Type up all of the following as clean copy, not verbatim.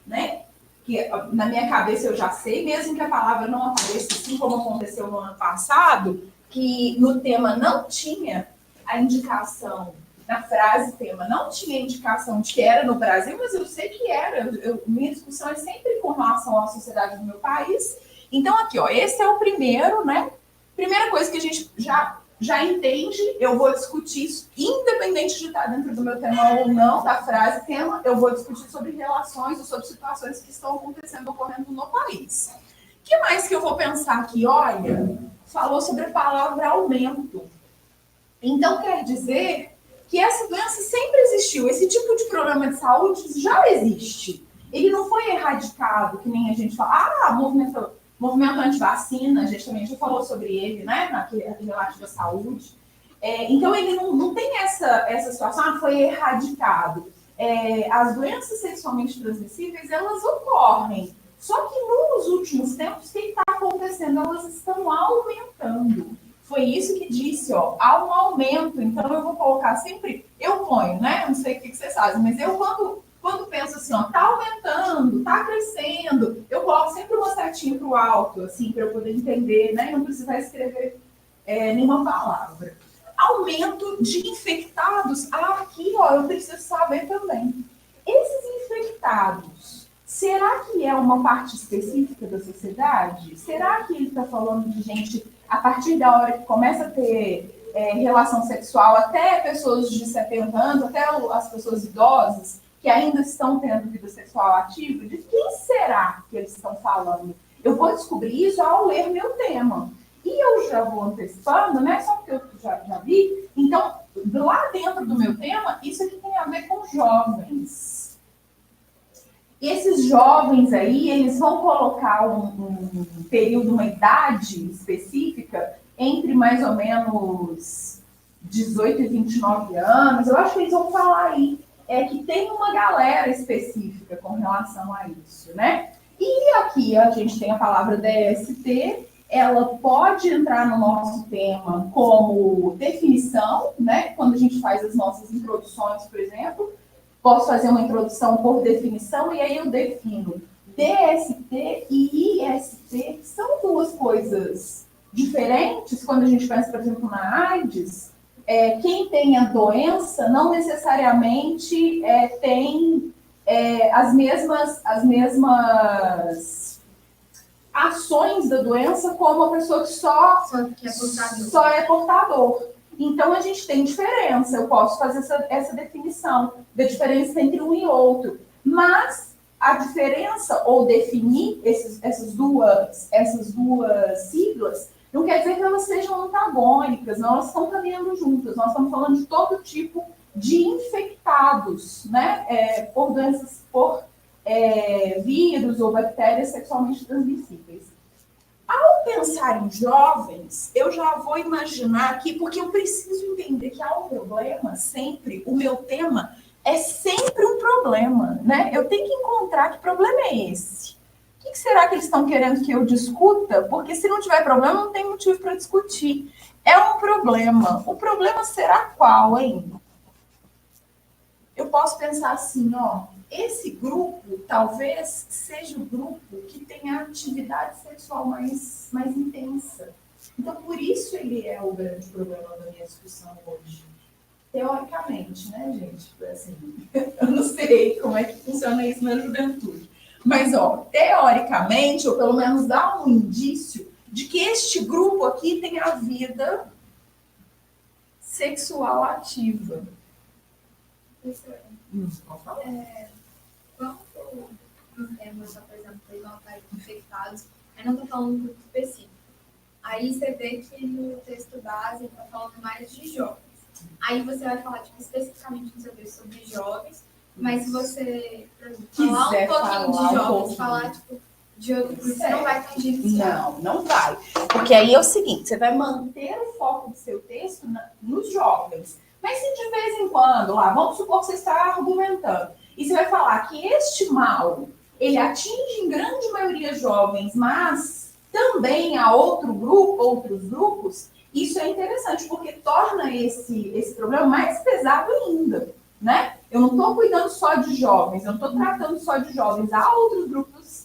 né? Que na minha cabeça eu já sei, mesmo que a palavra não apareça, assim como aconteceu no ano passado, que no tema não tinha a indicação, na frase tema, não tinha indicação de que era no Brasil, mas eu sei que era. Minha discussão é sempre com relação à sociedade do meu país. Então, aqui, ó, esse é o primeiro, né? Primeira coisa que a gente já entende, eu vou discutir isso, independente de estar dentro do meu tema ou não, da frase tema, eu vou discutir sobre relações ou sobre situações que estão acontecendo, ocorrendo no país. O que mais que eu vou pensar aqui? Olha, falou sobre a palavra aumento. Então, quer dizer que essa doença sempre existiu. Esse tipo de problema de saúde já existe. Ele não foi erradicado, que nem a gente fala, movimento anti-vacina, a gente também já falou sobre ele, né, relativo à saúde. Então, ele não tem essa situação, foi erradicado. As doenças sexualmente transmissíveis, elas ocorrem. Só que nos últimos tempos, o que está acontecendo? Elas estão aumentando. Foi isso que disse, ó, há um aumento. Então, eu vou colocar sempre, eu ponho, né? Não sei o que vocês fazem, mas eu, quando penso assim, ó, tá aumentando, tá crescendo, eu coloco sempre uma setinha pro alto, assim, para eu poder entender, né? Não precisar escrever nenhuma palavra. Aumento de infectados. Aqui, ó, eu preciso saber também. Esses infectados, será que é uma parte específica da sociedade? Será que ele está falando de gente, a partir da hora que começa a ter relação sexual, até pessoas de 70 anos, até as pessoas idosas, que ainda estão tendo vida sexual ativa? De quem será que eles estão falando? Eu vou descobrir isso ao ler meu tema. E eu já vou antecipando, né? Só porque eu já vi. Então, lá dentro do meu tema, isso aqui tem a ver com jovens. Esses jovens aí, eles vão colocar um período, uma idade específica, entre mais ou menos 18 e 29 anos. Eu acho que eles vão falar aí que tem uma galera específica com relação a isso, né? E aqui a gente tem a palavra DST, ela pode entrar no nosso tema como definição, né? Quando a gente faz as nossas introduções, por exemplo, posso fazer uma introdução por definição e aí eu defino DST e IST, que são duas coisas diferentes quando a gente pensa, por exemplo, na AIDS. Quem tem a doença não necessariamente tem as mesmas ações da doença como a pessoa que só é portador. Então, a gente tem diferença. Eu posso fazer essa definição da diferença entre um e outro. Mas a diferença, ou definir essas duas siglas, não quer dizer que elas sejam antagônicas, não, elas estão caminhando juntas. Nós estamos falando de todo tipo de infectados, né? Por doenças, por vírus ou bactérias sexualmente transmissíveis. Ao pensar em jovens, eu já vou imaginar aqui, porque eu preciso entender que há um problema sempre, o meu tema é sempre um problema, né? Eu tenho que encontrar que problema é esse. O que será que eles estão querendo que eu discuta? Porque se não tiver problema, não tem motivo para discutir. É um problema. O problema será qual, hein? Eu posso pensar assim, ó, esse grupo talvez seja o grupo que tem a atividade sexual mais intensa. Então, por isso ele é o grande problema da minha discussão hoje. Teoricamente, né, gente? Assim, eu não sei como é que funciona isso na juventude. Mas, ó, teoricamente, ou pelo menos dá um indício de que este grupo aqui tem a vida sexual ativa. Quando no tema, por exemplo, infectados, eu não estou falando de grupo específico. Aí você vê que no texto base está falando mais de jovens. Aí você vai falar especificamente no seu texto sobre jovens, mas se você falar um pouquinho de jovens, falar de outro grupo, você não vai atingir isso. Não vai. Porque aí é o seguinte, você vai manter o foco do seu texto nos jovens. Mas se de vez em quando, vamos supor que você está argumentando, e você vai falar que este mal, ele atinge em grande maioria jovens, mas também há outros grupos, isso é interessante, porque torna esse problema mais pesado ainda, né? Eu não estou cuidando só de jovens, eu não estou tratando só de jovens. Há outros grupos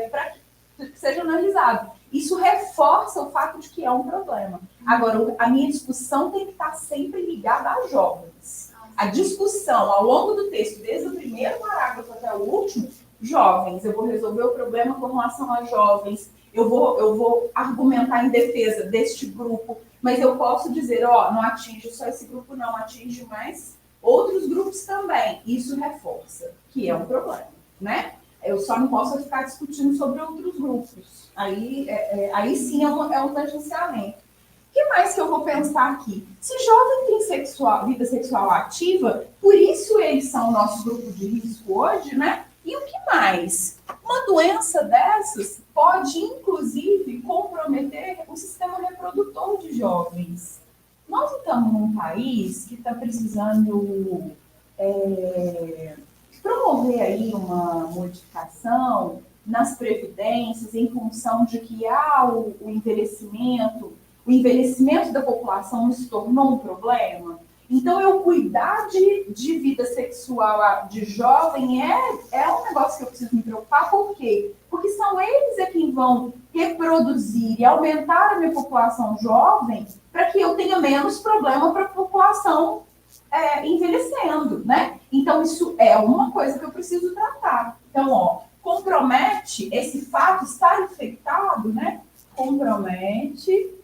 para que seja analisado. Isso reforça o fato de que é um problema. Agora, a minha discussão tem que estar sempre ligada a jovens. A discussão ao longo do texto, desde o primeiro parágrafo até o último, jovens, eu vou resolver o problema com relação a jovens, eu vou argumentar em defesa deste grupo, mas eu posso dizer, não atinge só esse grupo, não, atinge mais outros grupos também. Isso reforça que é um problema, né? Eu só não posso ficar discutindo sobre outros grupos. Aí sim é um tangenciamento. O que mais que eu vou pensar aqui? Se jovem tem vida sexual ativa, por isso eles são o nosso grupo de risco hoje, né? E o que mais? Uma doença dessas pode, inclusive, comprometer o sistema reprodutor de jovens. Nós estamos num país que está precisando promover aí uma modificação nas previdências em função de que há o envelhecimento da população se tornou um problema. Então, eu cuidar de vida sexual de jovem é um negócio que eu preciso me preocupar. Por quê? Porque são eles quem vão reproduzir e aumentar a minha população jovem para que eu tenha menos problema para a população envelhecendo, né? Então, isso é uma coisa que eu preciso tratar. Então, compromete esse fato, estar infectado, né? Compromete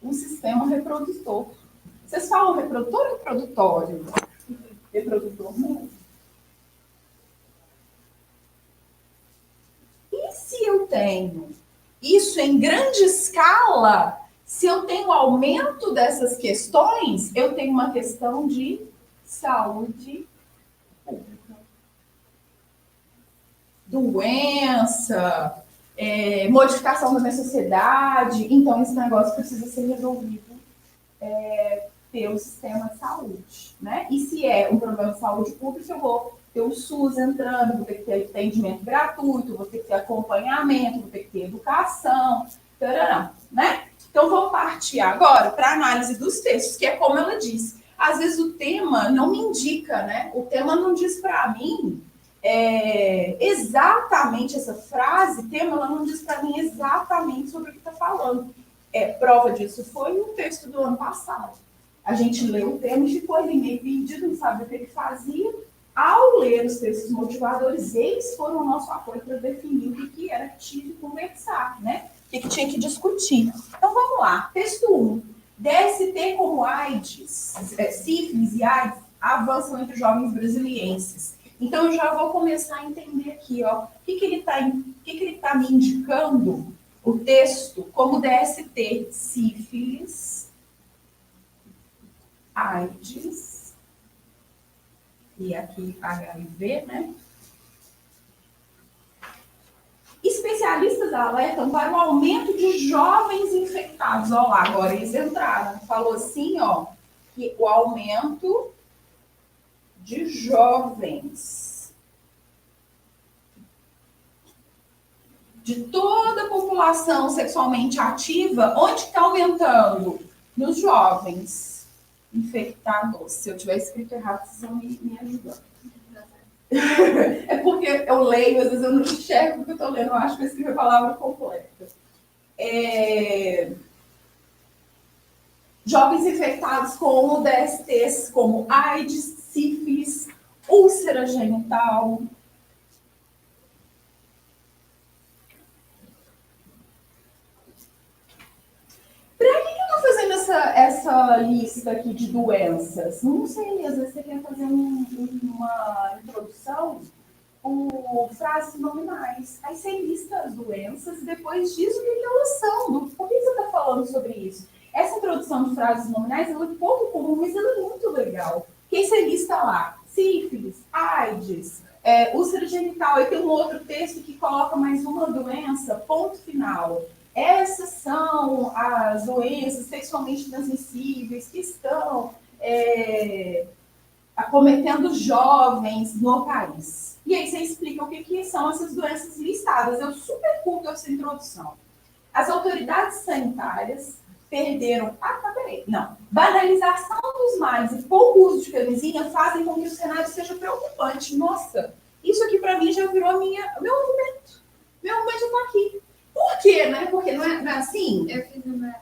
o sistema reprodutor. Vocês falam reprodutor ou reprodutório? Reprodutor mesmo. E se eu tenho isso em grande escala, se eu tenho aumento dessas questões, eu tenho uma questão de saúde pública. Doença, modificação da minha sociedade. Então, esse negócio precisa ser resolvido pelo sistema de saúde, né? E se é um problema de saúde pública, eu vou ter o SUS entrando, vou ter que ter atendimento gratuito, vou ter que ter acompanhamento, vou ter que ter educação, tarará, né? Então, vou partir agora para a análise dos textos, que é como ela disse. Às vezes o tema não me indica, né? O tema não diz para mim exatamente essa frase, tema, ela não diz para mim exatamente sobre o que está falando. Prova disso foi o texto do ano passado. A gente leu o tema e ficou ali meio perdido, não sabia o que ele fazia. Ao ler os textos motivadores, eles foram o nosso apoio para definir o que era que tinha que conversar, né? O que tinha que discutir. Então, vamos lá. Texto 1. DST como AIDS, sífilis e AIDS avançam entre jovens brasilienses. Então, eu já vou começar a entender aqui, o que ele está me indicando, o texto, como DST, sífilis, AIDS, e aqui HIV, né? Especialistas alertam para o aumento de jovens infectados. Olha lá, agora eles entraram. Falou assim, que o aumento de jovens de toda a população sexualmente ativa, onde está aumentando? Nos jovens infectados. Se eu tiver escrito errado, vocês vão me ajudar. É porque eu leio, às vezes eu não enxergo o que eu estou lendo, eu acho que eu escrevi a palavra completa. Jovens infectados com DSTs como AIDS, sífilis, úlcera genital. Para que eu estou fazendo essa lista aqui de doenças? Não sei, às vezes você quer fazer uma introdução com frases nominais. Aí você lista as doenças e depois diz o que elas são. Por que você está falando sobre isso? Essa introdução de frases nominais é muito pouco comum, mas ela é muito legal. Porque aí você lista lá sífilis, AIDS, úlcera genital. Aí tem um outro texto que coloca mais uma doença, ponto final. Essas são as doenças sexualmente transmissíveis que estão acometendo jovens no país. E aí você explica o que são essas doenças listadas. Eu super curto essa introdução. As autoridades sanitárias perderam... peraí. Não. Banalização dos males e pouco uso de camisinha fazem com que o cenário seja preocupante. Nossa, isso aqui para mim já virou meu argumento. Meu argumento já está aqui. Por quê, né? Porque não é assim? Eu fiz uma...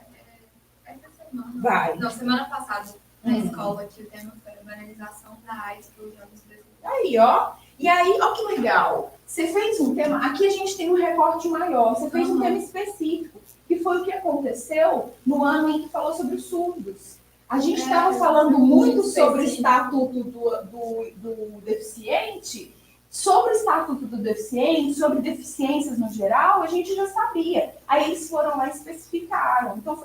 essa semana... Vai. Não, semana passada, na escola, que o tema foi a banalização da AIDS para os jovens brasileiros. Aí, ó. E aí, ó que legal. Você fez um tema... Aqui a gente tem um recorte maior. Você fez um tema específico, que foi o que aconteceu no ano em que falou sobre os surdos. A gente estava falando muito sobre o estatuto do deficiente, sobre o estatuto do deficiente, sobre deficiências no geral, a gente já sabia. Aí eles foram lá e especificaram. Então,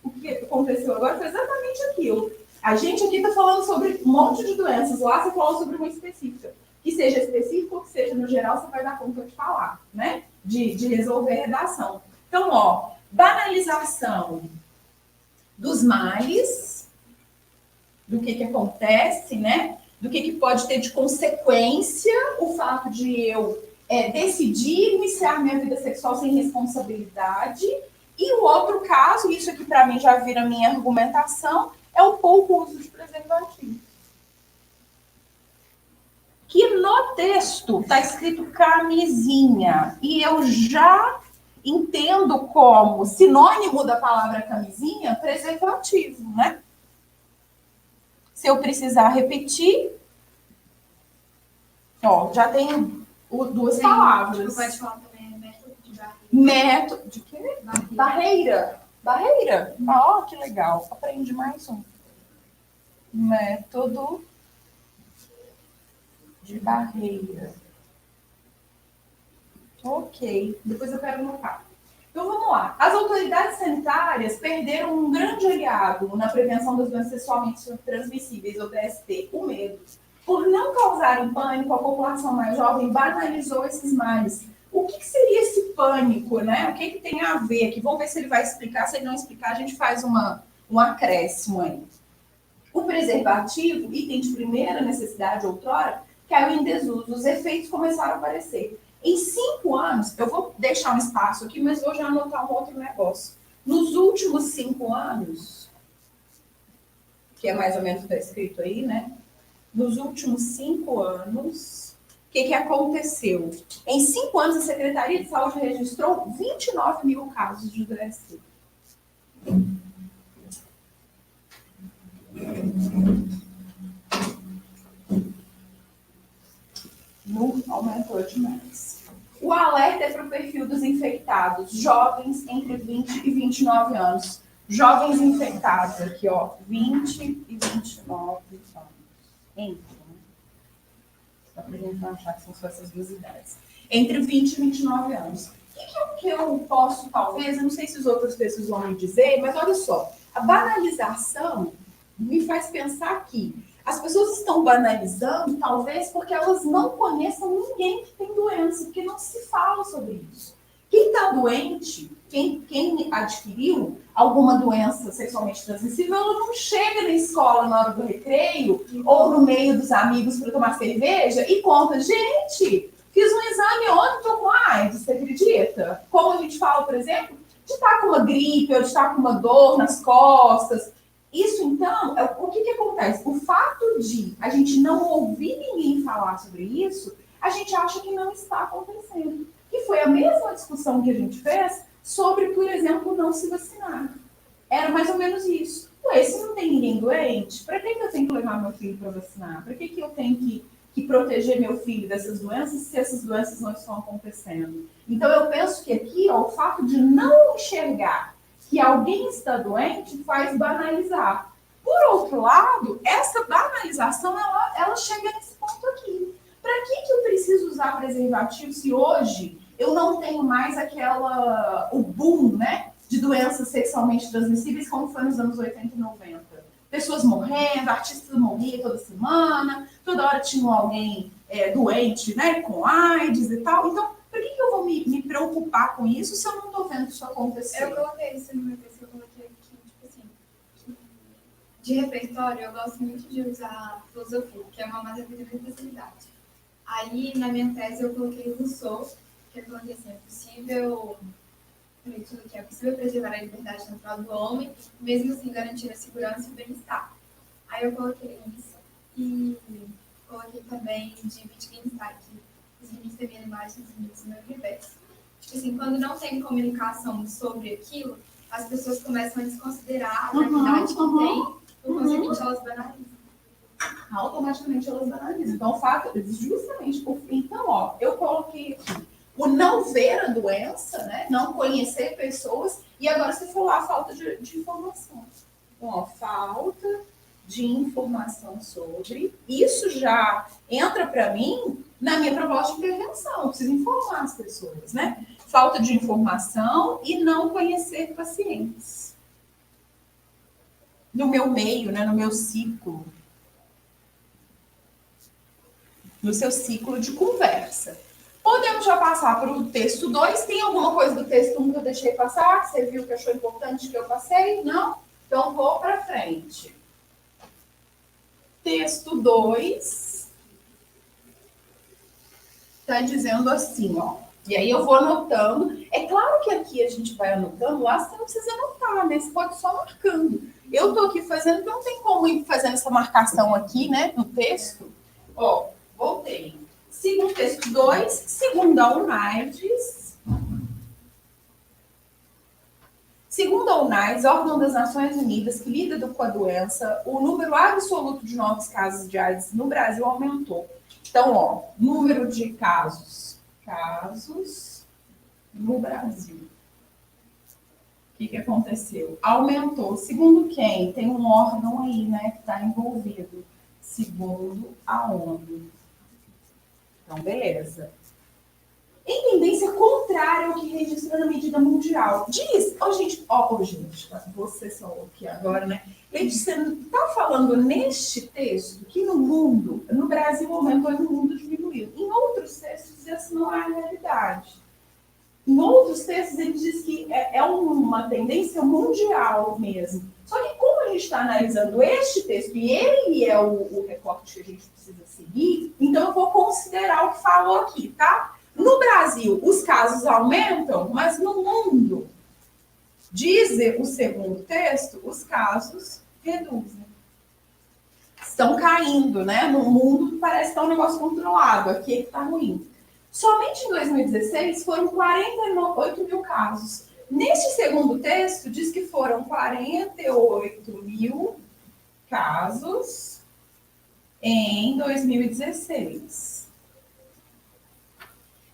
o que aconteceu agora foi exatamente aquilo. A gente aqui está falando sobre um monte de doenças, lá você falou sobre uma específica. Que seja específico ou que seja no geral, você vai dar conta de falar, né? De resolver a redação. Então, ó, banalização dos males, do que acontece, né? Do que pode ter de consequência o fato de eu decidir iniciar minha vida sexual sem responsabilidade. E o outro caso, isso aqui para mim já vira minha argumentação, é o pouco uso de preservativo. Que no texto está escrito camisinha, e eu já entendo como sinônimo da palavra camisinha preservativo, né? Se eu precisar repetir, ó, já tenho duas palavras. Pode falar também método de barreira. Método de quê? Barreira. Barreira. Ó, que legal. Aprendi mais um. Método de barreira. Ok. Depois eu quero anotar. Então vamos lá. As autoridades sanitárias perderam um grande aliado na prevenção das doenças sexualmente transmissíveis, ou DST, o medo. Por não causarem pânico, a população mais jovem banalizou esses males. O que seria esse pânico, né? O que tem a ver aqui? Vamos ver se ele vai explicar. Se ele não explicar, a gente faz um acréscimo aí. O preservativo, item de primeira necessidade outrora, caiu em desuso. Os efeitos começaram a aparecer. Em 5 anos, eu vou deixar um espaço aqui, mas vou já anotar um outro negócio. Nos últimos 5 anos, que é mais ou menos o que está escrito aí, né? Nos últimos 5 anos, o que aconteceu? Em 5 anos, a Secretaria de Saúde registrou 29 mil casos de DST. Não aumentou demais. O alerta é para o perfil dos infectados, jovens entre 20 e 29 anos. Jovens infectados aqui, ó, 20 e 29 anos. Entre, né? Só para a gente não achar que são só essas duas idades. Entre 20 e 29 anos. O que eu posso, talvez, eu não sei se os outros textos vão me dizer, mas olha só, a banalização me faz pensar que as pessoas estão banalizando, talvez, porque elas não conheçam ninguém que tem doença, porque não se fala sobre isso. Quem está doente, quem adquiriu alguma doença sexualmente transmissível, ela não chega na escola na hora do recreio ou no meio dos amigos para tomar cerveja e conta, gente, fiz um exame ontem, estou com AIDS, você acredita? Como a gente fala, por exemplo, de estar com uma gripe ou de estar com uma dor nas costas. Isso, então, o que acontece? O fato de a gente não ouvir ninguém falar sobre isso, a gente acha que não está acontecendo. E foi a mesma discussão que a gente fez sobre, por exemplo, não se vacinar. Era mais ou menos isso. Ué, se não tem ninguém doente, para que eu tenho que levar meu filho para vacinar? Para que eu tenho que proteger meu filho dessas doenças se essas doenças não estão acontecendo? Então, eu penso que aqui, ó, o fato de não enxergar que alguém está doente faz banalizar. Por outro lado, essa banalização, ela chega nesse ponto aqui. Para que eu preciso usar preservativo se hoje eu não tenho mais o boom, né, de doenças sexualmente transmissíveis como foi nos anos 80 e 90? Pessoas morrendo, artistas morriam toda semana, toda hora tinha alguém doente, né, com AIDS e tal. Então, por que eu vou me preocupar com isso se eu não estou vendo isso acontecer? Eu coloquei isso no meu texto, eu coloquei aqui, tipo assim, de repertório, eu gosto muito de usar filosofia, que é uma matéria de especialidade. Aí, na minha tese, eu coloquei Rousseau, que eu coloquei assim, é possível título que é possível preservar a liberdade natural do homem, mesmo assim garantir a segurança e o bem-estar. Aí eu coloquei isso e coloquei também de Wittgenstein, que os limites da minha imagem, os limites do meu universo. Tipo assim, quando não tem comunicação sobre aquilo, as pessoas começam a desconsiderar a gravidade que tem, por consequente elas banalizam. Automaticamente elas banalizam. Então, o fato, justamente, então, ó, eu coloquei aqui o não ver a doença, né? Não conhecer pessoas, e agora você falou a falta de informação. Então, ó, falta de informação sobre, isso já entra para mim na minha proposta de intervenção, eu preciso informar as pessoas, né? Falta de informação e não conhecer pacientes. No meu meio, né? No meu ciclo. No seu ciclo de conversa. Podemos já passar para o texto 2. Tem alguma coisa do texto 1 que eu deixei passar? Você viu que achou importante que eu passei? Não? Então, vou para frente. Texto 2 está dizendo assim, ó. E aí eu vou anotando. É claro que aqui a gente vai anotando, lá você não precisa anotar, né? Você pode só marcando. Eu estou aqui fazendo, porque não tem como ir fazendo essa marcação aqui, né? No texto. Ó, voltei. Segundo texto 2, segundo a UNAIDS. Segundo a UNAIDS, órgão das Nações Unidas que lida com a doença, o número absoluto de novos casos de AIDS no Brasil aumentou. Então, ó, número de casos no Brasil. O que aconteceu? Aumentou. Segundo quem? Tem um órgão aí, né, que está envolvido. Segundo a ONU. Então, beleza. Em tendência contrária ao que registra na medida mundial. Diz, gente, você só aqui agora, né? Letícia, está falando neste texto que no mundo, no Brasil aumentou e no mundo diminuiu. Em outros textos, isso não é a realidade. Em outros textos, ele diz que é uma tendência mundial mesmo. Só que como a gente está analisando este texto, e ele é o recorte que a gente precisa seguir, então eu vou considerar o que falou aqui, tá? No Brasil, os casos aumentam, mas no mundo, diz o segundo texto, os casos reduzem. Estão caindo, né? No mundo parece que está um negócio controlado, aqui está ruim. Somente em 2016 foram 48 mil casos. Neste segundo texto, diz que foram 48 mil casos em 2016.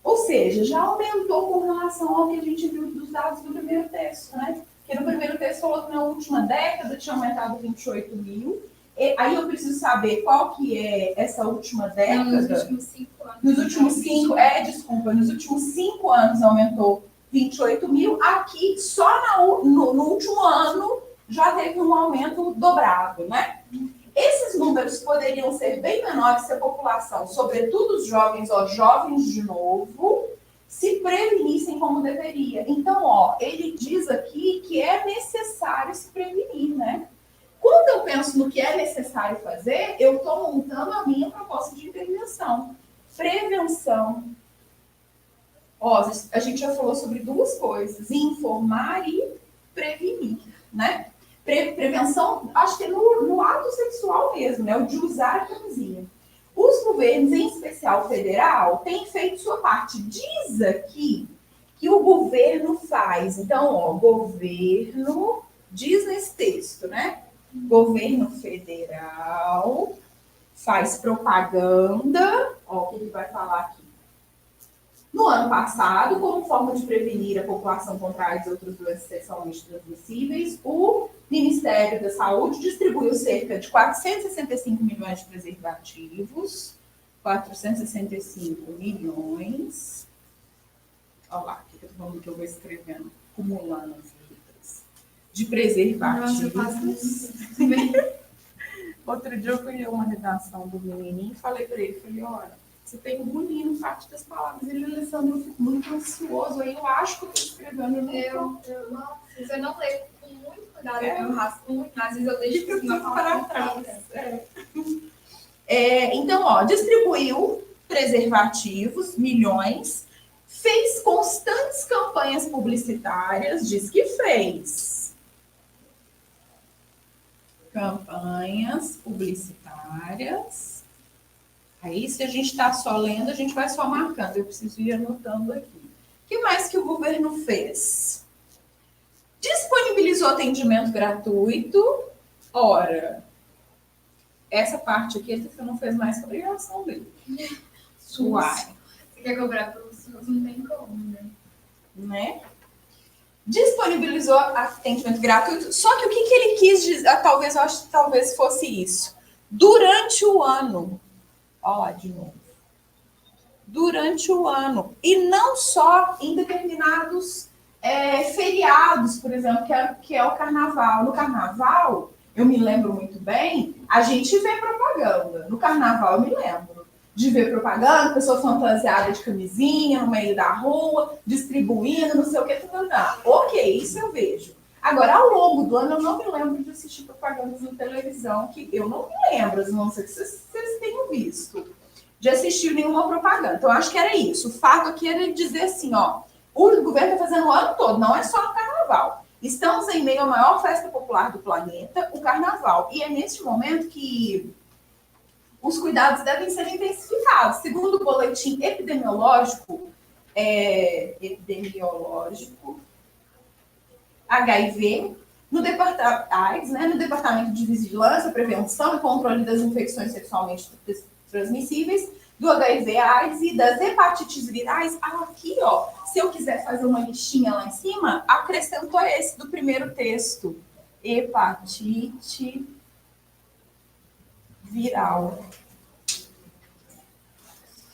Ou seja, já aumentou com relação ao que a gente viu dos dados do primeiro texto, né? Porque no primeiro texto falou que na última década tinha aumentado 28 mil. E aí eu preciso saber qual que é essa última década. Não, nos últimos 5 anos. Nos últimos 5, nos últimos 5 anos aumentou 28 mil. Aqui, só no último ano, já teve um aumento dobrado, né? Esses números poderiam ser bem menores se a população, sobretudo os jovens, jovens de novo, se prevenissem como deveria. Então, ele diz aqui que é necessário se prevenir, né? Quando eu penso no que é necessário fazer, eu estou montando a minha proposta de intervenção. Prevenção. A gente já falou sobre duas coisas, informar e prevenir, né? Prevenção, acho que é no ato sexual mesmo, né? O de usar a camisinha. Os governos, em especial o federal, têm feito sua parte. Diz aqui que o governo faz. Então, governo, diz nesse texto, né? Governo federal faz propaganda. O que ele vai falar aqui? No ano passado, como forma de prevenir a população contra AIDS e outras doenças sexualmente transmissíveis, o Ministério da Saúde distribuiu cerca de 465 milhões de preservativos. 465 milhões. Olha lá, que eu vou escrevendo, acumulando as letras. De preservativos. Nossa, outro dia eu fui ler uma redação do menininho e falei para ele, olha, você tem engolindo parte das palavras. Ele, Alessandro, eu fico muito ansioso. Aí eu acho que eu estou escrevendo. Você não lê com muito cuidado, eu raspo, às vezes eu deixo que eu para trás. Então, distribuiu preservativos, milhões, Fez constantes campanhas publicitárias, diz que fez. Campanhas publicitárias. Aí, se a gente está só lendo, a gente vai só marcando. Eu preciso ir anotando aqui. O que mais que o governo fez? Disponibilizou atendimento gratuito. Ora, essa parte aqui ele não fez mais que a obrigação dele. Uai. Você quer cobrar pelo SUS? Não tem como, né? Disponibilizou atendimento gratuito. Só que o que ele quis dizer? Talvez, eu acho que talvez fosse isso. Durante o ano. Olha lá de novo. Durante o ano. E não só em determinados feriados, por exemplo, que é o carnaval. No carnaval, eu me lembro muito bem, a gente vê propaganda. No carnaval, eu me lembro de ver propaganda, pessoa fantasiada de camisinha no meio da rua, distribuindo, não sei o que, tudo. Ok, isso eu vejo. Agora, ao longo do ano, eu não me lembro de assistir propagandas na televisão, que eu não me lembro, não sei se vocês tenham visto, de assistir nenhuma propaganda. Então, acho que era isso. O fato aqui era ele dizer assim, ó, o governo está fazendo o ano todo, não é só no carnaval. Estamos em meio à maior festa popular do planeta, o carnaval. E é neste momento que os cuidados devem ser intensificados. Segundo o boletim epidemiológico HIV, no Departamento de Vigilância, Prevenção e Controle das Infecções Sexualmente Transmissíveis, do HIV/AIDS e das hepatites virais. Aqui, ó, se eu quiser fazer uma listinha lá em cima, acrescentou esse do primeiro texto. Hepatite viral.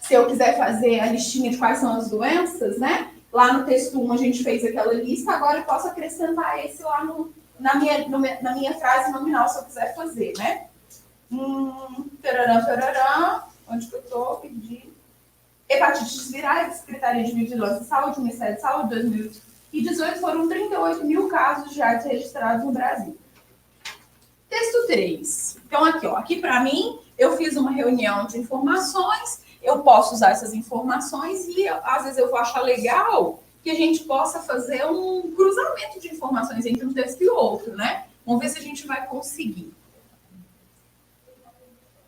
Se eu quiser fazer a listinha de quais são as doenças, né? Lá no texto 1 a gente fez aquela lista, agora eu posso acrescentar esse lá na minha frase nominal, se eu quiser fazer, né? Onde que eu estou? Pedi. Hepatites virais, Secretaria de Vigilância e Saúde, Ministério de Saúde, 2018, foram 38 mil casos já registrados no Brasil. Texto 3. Então, aqui, ó, aqui para mim, eu fiz uma reunião de informações, eu posso usar essas informações e, às vezes, eu vou achar legal que a gente possa fazer um cruzamento de informações entre um texto e outro, né? Vamos ver se a gente vai conseguir.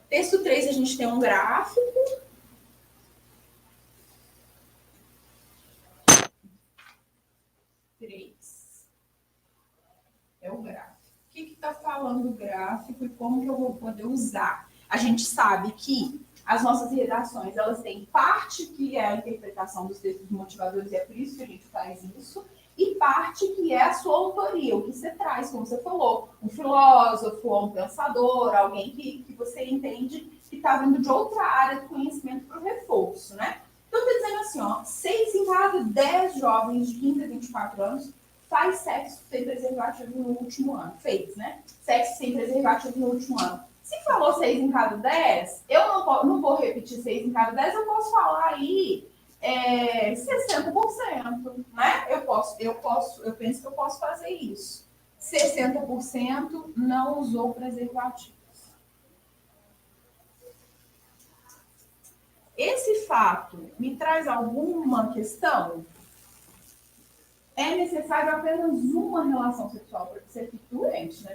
Texto 3, a gente tem um gráfico. É o gráfico. O que está falando o gráfico e como que eu vou poder usar? A gente sabe que as nossas redações, elas têm parte que é a interpretação dos textos motivadores, e é por isso que a gente faz isso, e parte que é a sua autoria, o que você traz, como você falou, um filósofo, um pensador, alguém que você entende que está vindo de outra área de conhecimento para o reforço, né? Então, está dizendo assim, ó, 6 em cada 10 jovens de 15 a 24 anos faz sexo sem preservativo no último ano. Fez, né? Sexo sem preservativo no último ano. Se falou 6 em cada 10, eu não vou repetir 6 em cada 10, eu posso falar aí 60%, né? Eu penso que eu posso fazer isso. 60% não usou preservativo. Esse fato me traz alguma questão? É necessário apenas uma relação sexual para que você fique doente, né?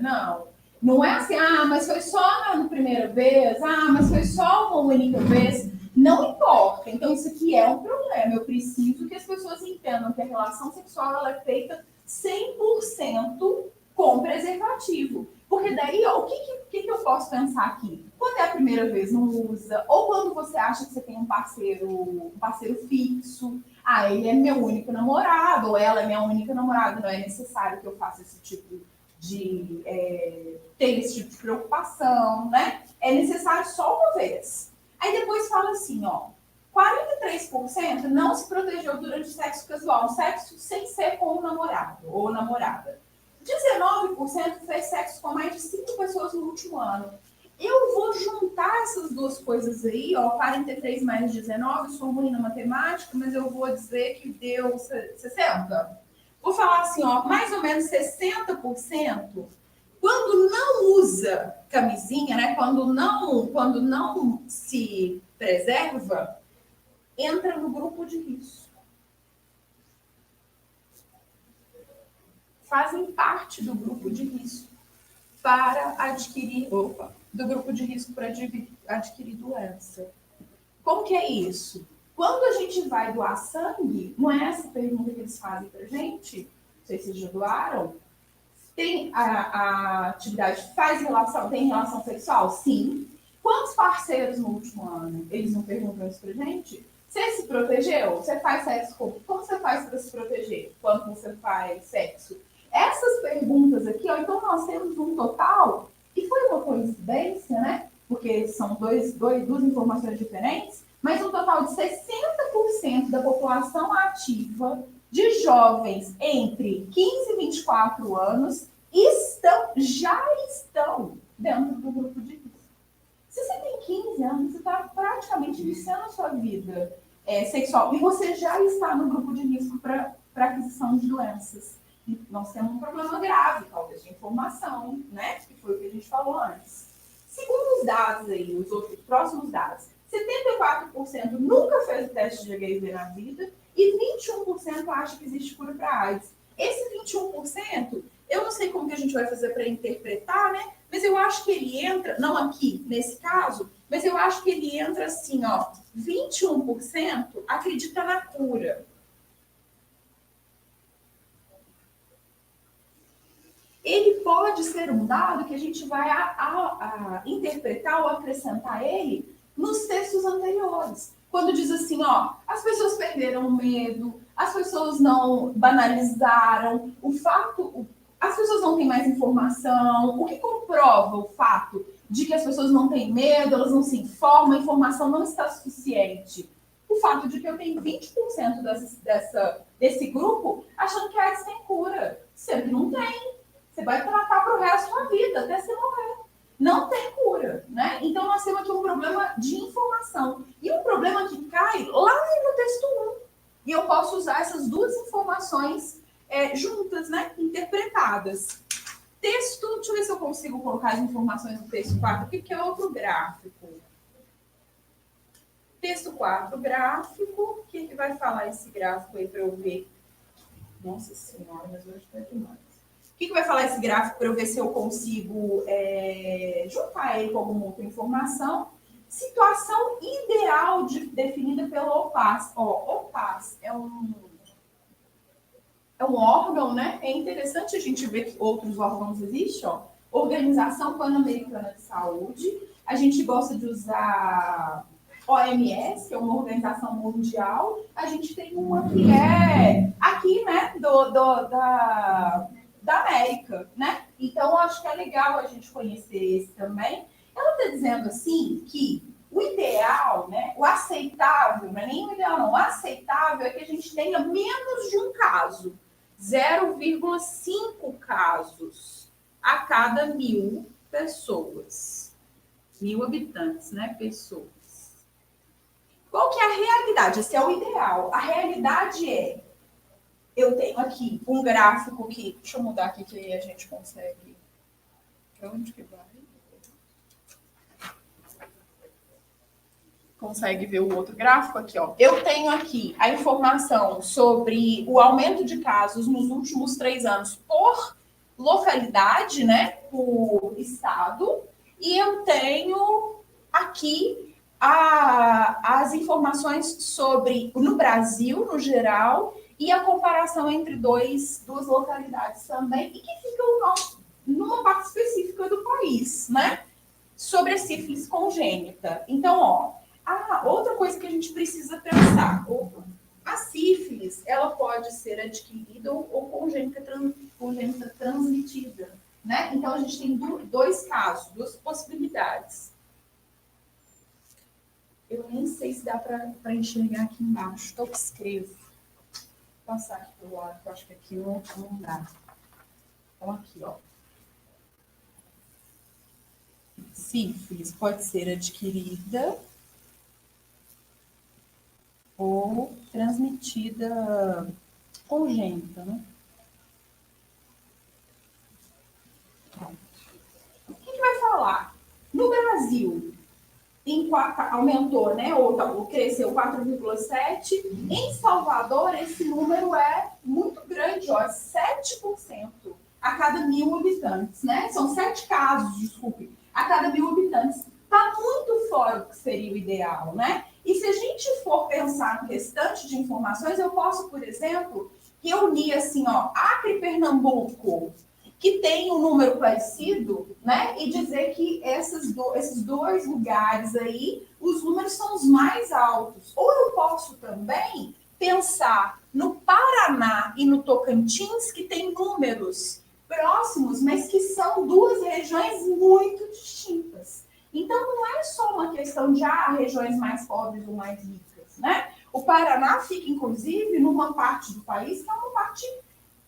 Não é assim, mas foi só na primeira vez, mas foi só uma única vez. Não importa. Então, isso aqui é um problema. Eu preciso que as pessoas entendam que a relação sexual ela é feita 100% com preservativo. Porque daí, ó, o que eu posso pensar aqui? Quando é a primeira vez, não usa. Ou quando você acha que você tem um parceiro fixo. Ele é meu único namorado, ou ela é minha única namorada. Não é necessário que eu faça esse tipo de... ter esse tipo de preocupação, né? É necessário só uma vez. Aí depois fala assim, ó. 43% não se protegeu durante o sexo casual. Sexo sem ser com o namorado ou namorada. 19% fez sexo com mais de 5 pessoas no último ano. Eu vou juntar essas duas coisas aí, ó, 43 mais 19, sou ruim na matemática, mas eu vou dizer que deu 60. Vou falar assim, ó, mais ou menos 60%, quando não usa camisinha, né, quando não se preserva, entra no grupo de risco. fazem parte do grupo de risco para adquirir, do grupo de risco para adquirir doença. Como que é isso? Quando a gente vai doar sangue, não é essa pergunta que eles fazem para a gente? Não sei se vocês já doaram. Tem a atividade, tem relação sexual? Sim. Quantos parceiros no último ano? Eles não perguntam isso pra gente? Você se protegeu? Você faz sexo como? Como você faz para se proteger? Quando você faz sexo? Essas perguntas aqui, ó, então nós temos um total, e foi uma coincidência, né? Porque são duas informações diferentes, mas um total de 60% da população ativa de jovens entre 15 e 24 anos já estão dentro do grupo de risco. Se você tem 15 anos, você está praticamente iniciando a sua vida sexual e você já está no grupo de risco para aquisição de doenças. E nós temos um problema grave, talvez, de informação, né? Que foi o que a gente falou antes. Segundo os dados aí, os outros próximos dados, 74% nunca fez o teste de HIV na vida e 21% acha que existe cura para AIDS. Esse 21%, eu não sei como que a gente vai fazer para interpretar, né? Mas eu acho que ele entra, não aqui, nesse caso, mas eu acho que ele entra assim, ó, 21% acredita na cura. Ele pode ser um dado que a gente vai interpretar ou acrescentar ele nos textos anteriores. Quando diz assim, ó, as pessoas perderam o medo, as pessoas não banalizaram, as pessoas não têm mais informação, o que comprova o fato de que as pessoas não têm medo, elas não se informam, a informação não está suficiente. O fato de que eu tenho 20% desse grupo achando que a AIDS tem cura, sendo que não tem. Você vai tratar para o resto da vida, até você morrer. Não tem cura, né? Então, nós temos aqui um problema de informação. E um problema que cai lá no texto 1. E eu posso usar essas duas informações juntas, né? Interpretadas. Texto, deixa eu ver se eu consigo colocar as informações no texto 4 aqui, que é outro gráfico. Texto 4, gráfico. O que vai falar esse gráfico aí para eu ver? Nossa Senhora, mas hoje está demais. O que vai falar esse gráfico para eu ver se eu consigo juntar ele com alguma outra informação? Situação ideal definida pelo OPAS. OPAS é um órgão, né? É interessante a gente ver que outros órgãos existem. Ó. Organização Pan-Americana de Saúde. A gente gosta de usar OMS, que é uma organização mundial. A gente tem uma que é aqui, né? Da América, né? Então, acho que é legal a gente conhecer esse também. Ela está dizendo, assim, que o ideal, né? O aceitável, não é nem o ideal, não. O aceitável é que a gente tenha menos de um caso. 0,5 casos a cada 1.000 pessoas. 1.000 habitantes, né? Pessoas. Qual que é a realidade? Esse é o ideal. A realidade é eu tenho aqui um gráfico que... Deixa eu mudar aqui que aí a gente consegue... Para onde que vai? Consegue ver o outro gráfico aqui, ó. Eu tenho aqui a informação sobre o aumento de casos nos últimos 3 anos por localidade, né? Por estado. E eu tenho aqui as informações sobre no Brasil, no geral, e a comparação entre duas localidades também, e que ficam numa parte específica do país, né? Sobre a sífilis congênita. Então, ó, outra coisa que a gente precisa pensar. A sífilis, ela pode ser adquirida ou congênita transmitida, né? Então, a gente tem 2 casos, 2 possibilidades. Eu nem sei se dá para enxergar aqui embaixo. Então, eu escrevo. Vou passar aqui para o lado, que eu acho que aqui não dá. Então, aqui, ó. Sífilis pode ser adquirida ou transmitida congênita, né? O que vai falar? No Brasil, aumentou, né? Ou cresceu 4,7%. Em Salvador, esse número é muito grande, ó, 7%. a cada 1.000 habitantes, né? São 7 casos, desculpe, a cada 1.000 habitantes. Está muito fora do que seria o ideal, né? E se a gente for pensar no restante de informações, eu posso, por exemplo, reunir assim, ó, Acre e Pernambuco, que tem um número parecido, né? E dizer que esses dois lugares aí, os números são os mais altos. Ou eu posso também pensar no Paraná e no Tocantins, que tem números próximos, mas que são duas regiões muito distintas. Então, não é só uma questão de regiões mais pobres ou mais ricas, né? O Paraná fica, inclusive, numa parte do país que é uma parte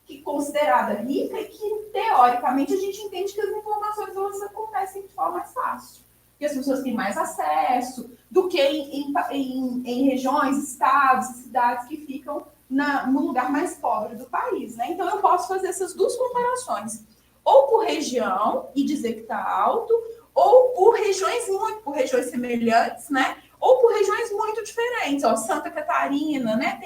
que considerada rica e que, teoricamente, a gente entende que as informações elas acontecem de forma mais fácil. Que as pessoas têm mais acesso do que em regiões, estados, cidades que ficam no lugar mais pobre do país, né? Então, eu posso fazer essas duas comparações. Ou por região e dizer que está alto, ou por regiões semelhantes, né? Ou por regiões muito diferentes. Ó, Santa Catarina, né?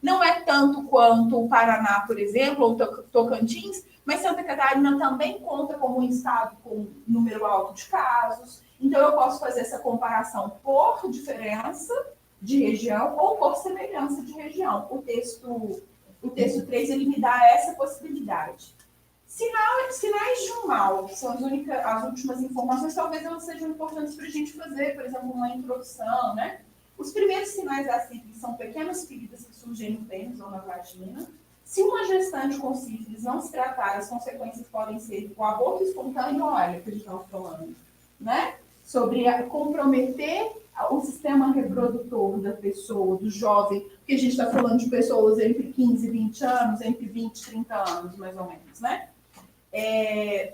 Não é tanto quanto o Paraná, por exemplo, ou Tocantins, mas Santa Catarina também conta como um estado com número alto de casos. Então, eu posso fazer essa comparação por diferença de região ou por semelhança de região. O texto 3 ele me dá essa possibilidade. Sinais de um mal, que são as últimas informações, talvez elas sejam importantes para a gente fazer, por exemplo, uma introdução, né? Os primeiros sinais da sífilis são pequenas feridas que surgem no pênis ou na vagina. Se uma gestante com sífilis não se tratar, as consequências podem ser o aborto espontâneo, olha, que a gente estava falando, né? Sobre comprometer o sistema reprodutor da pessoa, do jovem, porque a gente está falando de pessoas entre 15 e 20 anos, entre 20 e 30 anos, mais ou menos, né?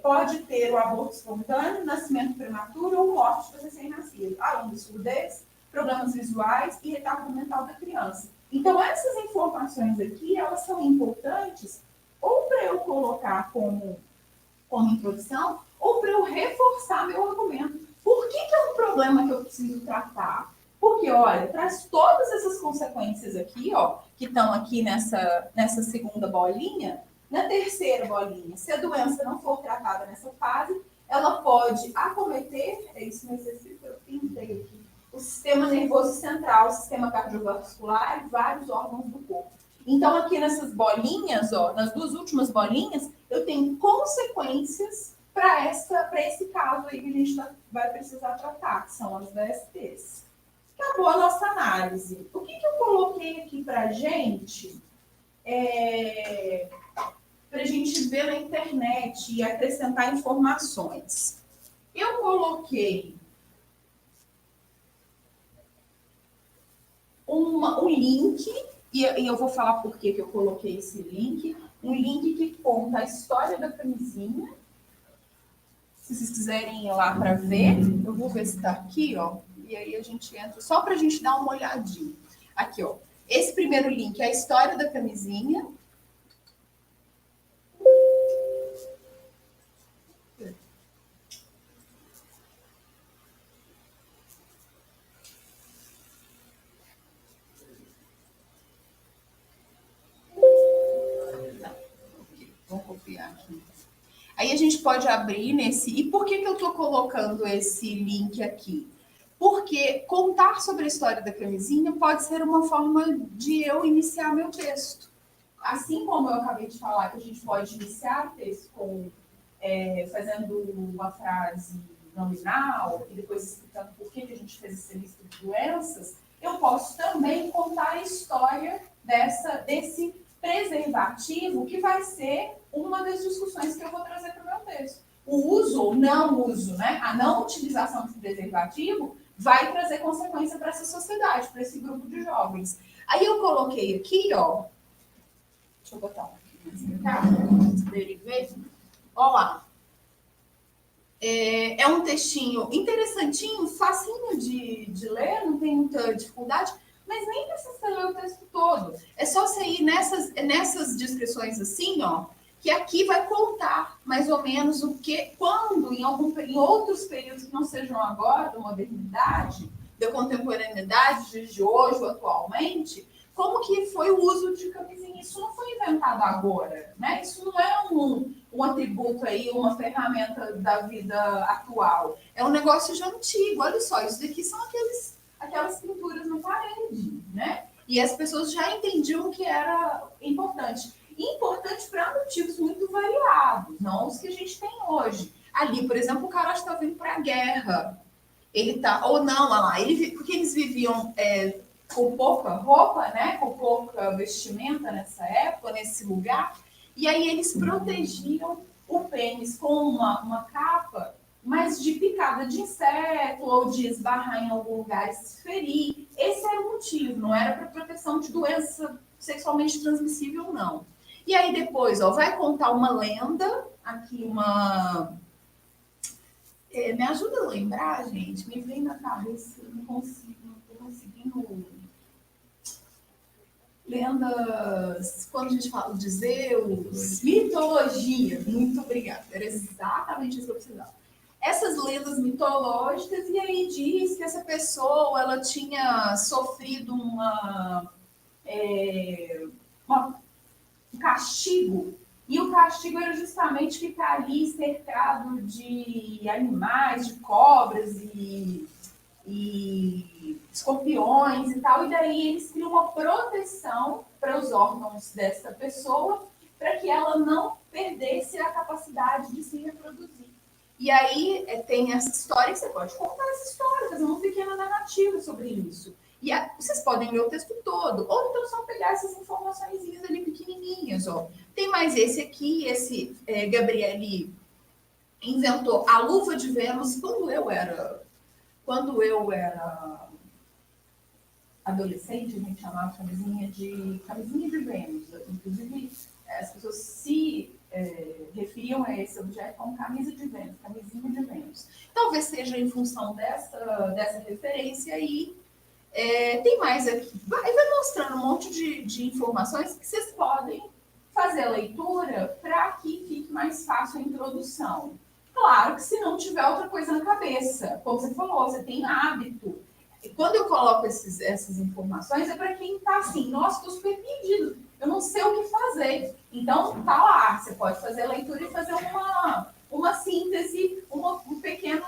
Pode ter o aborto espontâneo, nascimento prematuro ou morte do recém-nascido, além de surdez, problemas visuais e retardo mental da criança. Então, essas informações aqui, elas são importantes ou para eu colocar como introdução, ou para eu reforçar meu argumento. Por que é um problema que eu preciso tratar? Porque, olha, traz todas essas consequências aqui, ó, que estão aqui nessa segunda bolinha, na terceira bolinha. Se a doença não for tratada nessa fase, ela pode acometer, é isso no exercício que eu pintei aqui, o sistema nervoso central, o sistema cardiovascular e vários órgãos do corpo. Então, aqui nessas bolinhas, ó, nas duas últimas bolinhas, eu tenho consequências para esse caso aí que a gente vai precisar tratar, que são as DSTs. Acabou a nossa análise. O que eu coloquei aqui para a gente? Para a gente ver na internet e acrescentar informações. Eu coloquei um link, e eu vou falar por que eu coloquei esse link, um link que conta a história da camisinha. Se vocês quiserem ir lá para ver, eu vou ver se está aqui, ó, e aí a gente entra, só para a gente dar uma olhadinha. Aqui, ó, esse primeiro link é a história da camisinha. Vamos copiar aqui. Aí a gente pode abrir nesse... E por que eu estou colocando esse link aqui? Porque contar sobre a história da camisinha pode ser uma forma de eu iniciar meu texto. Assim como eu acabei de falar que a gente pode iniciar o texto fazendo uma frase nominal e depois explicando por que a gente fez essa lista de doenças, eu posso também contar a história desse preservativo, que vai ser uma das discussões que eu vou trazer para o meu texto. O uso ou não uso, né? A não utilização desse preservativo vai trazer consequência para essa sociedade, para esse grupo de jovens. Aí eu coloquei aqui, ó, deixa eu botar um aqui para ele ver. Olha lá. É um textinho interessantinho, facinho de ler, não tem muita dificuldade, mas nem precisa ler o texto todo. É só você ir nessas descrições assim, ó, que aqui vai contar mais ou menos o que, quando, em outros períodos que não sejam agora, da modernidade, da contemporaneidade, de hoje ou atualmente, como que foi o uso de camisinha. Isso não foi inventado agora, né? Isso não é um um atributo aí, uma ferramenta da vida atual. É um negócio já antigo. Olha só, isso daqui são aquelas pinturas na parede, né? E as pessoas já entendiam que era importante. Importante para motivos muito variados, não os que a gente tem hoje. Ali, por exemplo, o cara está vindo para a guerra. Ele tá, ou não, olha lá, porque eles viviam com pouca roupa, né? Com pouca vestimenta nessa época, nesse lugar. E aí eles protegiam o pênis com uma capa, mas de picada de inseto ou de esbarrar em algum lugar e se ferir. Esse era o motivo, não era para proteção de doença sexualmente transmissível, não. E aí depois, ó, vai contar uma lenda, aqui me ajuda a lembrar, gente, me vem na cabeça, não estou conseguindo. Lendas, quando a gente fala de Zeus, mitologia, muito obrigada, era exatamente isso que eu precisava. Essas lendas mitológicas, e aí diz que essa pessoa, ela tinha sofrido um castigo, e o castigo era justamente ficar ali cercado de animais, de cobras e escorpiões e tal, e daí eles criam uma proteção para os órgãos dessa pessoa, para que ela não perdesse a capacidade de se reproduzir. E aí tem essa história, que você pode contar essa história, fazer uma pequena narrativa sobre isso. E vocês podem ler o texto todo, ou então só pegar essas informações ali pequenininhas. Ó. Tem mais esse aqui, esse Gabriele inventou a luva de Vênus quando eu era adolescente. A gente chamava camisinha de Vênus. Inclusive, as pessoas se referiam a esse objeto como camisa de Vênus, camisinha de Vênus. Talvez seja em função dessa referência aí. Tem mais aqui. Vai mostrando um monte de informações que vocês podem fazer a leitura para que fique mais fácil a introdução. Claro que se não tiver outra coisa na cabeça, como você falou, você tem hábito. E quando eu coloco essas informações, é para quem está assim, nossa, estou super perdido, eu não sei o que fazer. Então, tá lá, você pode fazer a leitura e fazer uma síntese, um pequeno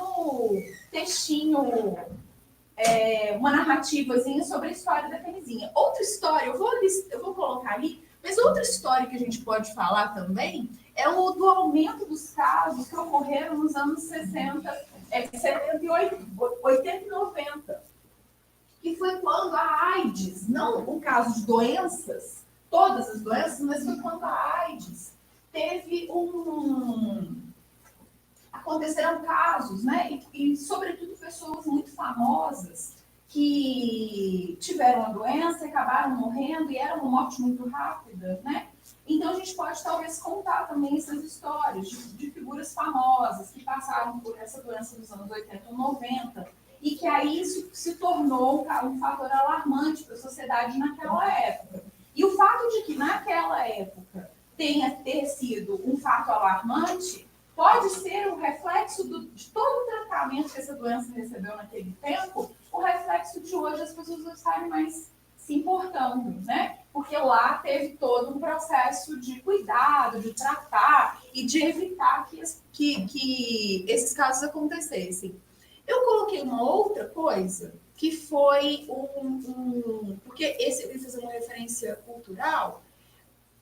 textinho, uma narrativazinha sobre a história da camisinha. Outra história, eu vou colocar ali, mas outra história que a gente pode falar também é o do aumento dos casos que ocorreram nos anos 60, 80 e 90. Que foi quando a AIDS, não o caso de doenças, todas as doenças, mas foi quando a AIDS teve aconteceram casos, né? E sobretudo pessoas muito famosas que tiveram a doença, acabaram morrendo e era uma morte muito rápida, né? Então a gente pode talvez contar também essas histórias de figuras famosas que passaram por essa doença nos anos 80 ou 90 e que aí isso se tornou um fator alarmante para a sociedade naquela época. E o fato de que naquela época ter sido um fato alarmante pode ser o reflexo de todo o tratamento que essa doença recebeu naquele tempo, o reflexo de hoje as pessoas não estarem mais se importando, né? Porque lá teve todo um processo de cuidado, de tratar e de evitar que esses casos acontecessem. Eu coloquei uma outra coisa, que foi porque esse eu quis fazer uma referência cultural,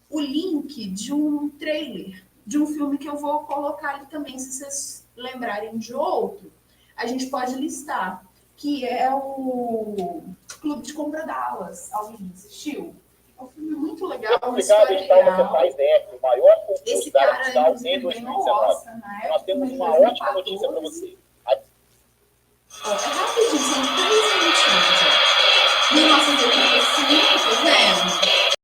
o link de um trailer de um filme que eu vou colocar ali também, se vocês lembrarem de outro, a gente pode listar, que é o Clube de Compra Dallas. Alguém assistiu? É um filme muito legal, uma história legal. O maior Esse cara em 2019. Nós temos uma ótima notícia para você. É rapidinho, são 3